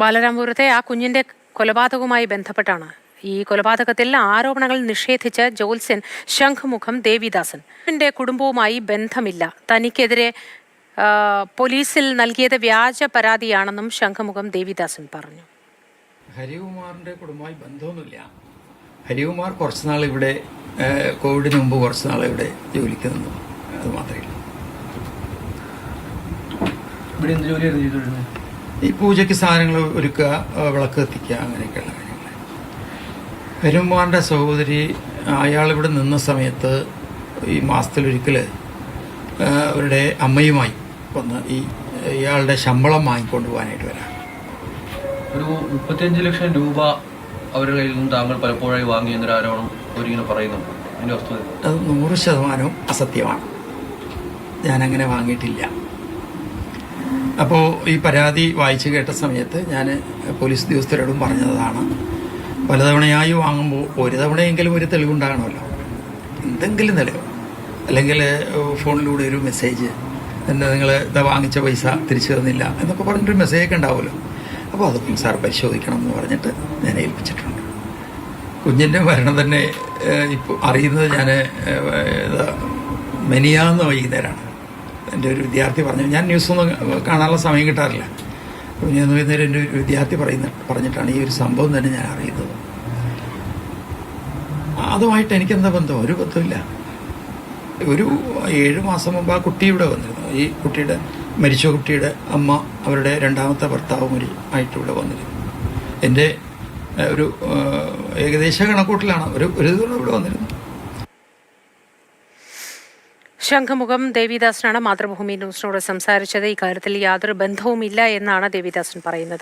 ബാലരാമപുരത്തെ ആ കുഞ്ഞിന്റെ കൊലപാതകവുമായി ബന്ധപ്പെട്ടാണ് ഈ കൊലപാതകത്തിൽ ആരോപണങ്ങൾ നിഷേധിച്ച് ജോത്സ്യൻ ശംഖുമുഖം ദേവിദാസൻ. എന്റെ കുടുംബവുമായി ബന്ധമില്ല, തനിക്കെതിരെ പോലീസിൽ നൽകിയത് വ്യാജ പരാതിയാണെന്നും ശംഖുമുഖം ദേവിദാസൻ പറഞ്ഞു. ഹരികുമാറിന്റെ കുടുംബമായി ബന്ധമൊന്നുമില്ല. ഹരികുമാർ കുറച്ചുനാൾ ഇവിടെ കോവിഡിന് മുമ്പ് കുറച്ചുനാൾ ഇവിടെ ജോലിക്ക് നിന്നു, അത് മാത്രമേ. ഈ പൂജയ്ക്ക് സാധനങ്ങൾ ഒരുക്കുക, വിളക്ക് കത്തിക്കുക, അങ്ങനെയൊക്കെയുള്ള കാര്യങ്ങൾ. ഹരികുമാറിന്റെ സഹോദരി അയാളിവിടെ നിന്ന സമയത്ത് ഈ മാസത്തിലൊരിക്കൽ അവരുടെ അമ്മയുമായി വന്ന് ഇയാളുടെ ശമ്പളം വാങ്ങിക്കൊണ്ട് പോകാനായിട്ട് വരാം. ഒരു 35 ലക്ഷം രൂപ അവരുടെ കയ്യിൽ നിന്ന് താങ്കൾ പലപ്പോഴായി വാങ്ങിയെന്നൊരു ആരോപണം അവരിങ്ങനെ പറയുന്നുണ്ട്. അതിന്റെ വസ്തുത അത് 100% അസത്യമാണ്. ഞാനങ്ങനെ വാങ്ങിയിട്ടില്ല. അപ്പോൾ ഈ പരാതി വായിച്ചു കേട്ട സമയത്ത് ഞാൻ പോലീസ് ഉദ്യോഗസ്ഥരോടും പറഞ്ഞതാണ്, പലതവണയായി വാങ്ങുമ്പോൾ ഒരു തവണയെങ്കിലും ഒരു തെളിവുണ്ടാകണമല്ലോ, എന്തെങ്കിലും തെളിവ്, അല്ലെങ്കിൽ ഫോണിലൂടെ ഒരു മെസ്സേജ്, എന്താ നിങ്ങൾ ഇതാ വാങ്ങിച്ച പൈസ തിരിച്ചു തന്നില്ല എന്നൊക്കെ പറഞ്ഞിട്ടൊരു മെസ്സേജൊക്കെ ഉണ്ടാവുമല്ലോ. അപ്പോൾ അതൊക്കെ സാർ പരിശോധിക്കണം എന്ന് പറഞ്ഞിട്ട് ഞാൻ ഏൽപ്പിച്ചിട്ടുണ്ട്. കുഞ്ഞിൻ്റെ മരണം തന്നെ ഇപ്പോൾ അറിയുന്നത് ഞാൻ മെനിയാന്ന് വൈകുന്നേരമാണ്. എൻ്റെ ഒരു വിദ്യാർത്ഥി പറഞ്ഞു, ഞാൻ ന്യൂസൊന്നും കാണാനുള്ള സമയം കിട്ടാറില്ല. അപ്പോൾ ഞാൻ വൈകുന്നേരം എൻ്റെ ഒരു വിദ്യാർത്ഥി പറഞ്ഞിട്ടാണ് ഈ ഒരു സംഭവം തന്നെ ഞാൻ അറിയുന്നത്. അതുമായിട്ട് എനിക്കെന്താ ബന്ധം? ഒരു ബന്ധമില്ല. ഒരു 7 മാസം മുമ്പ് ആ കുട്ടി ഇവിടെ വന്നിരുന്നു. ഈ കുട്ടിയുടെ മരിച്ച കുട്ടിയുടെ അമ്മ അവരുടെ രണ്ടാമത്തെ ഭർത്താവ് ആയിട്ട് ഇവിടെ വന്നിരുന്നു. എൻ്റെ ഒരു ഏകദേശ കണക്കൂട്ടിലാണ് ഒരു ദിവസം ഇവിടെ വന്നിരുന്നു. ശംഖുമുഖം ദേവിദാസനാണ് മാതൃഭൂമി ന്യൂസിനോട് സംസാരിച്ചത്. ഇക്കാര്യത്തിൽ യാതൊരു ബന്ധവുമില്ല എന്നാണ് ദേവിദാസൻ പറയുന്നത്.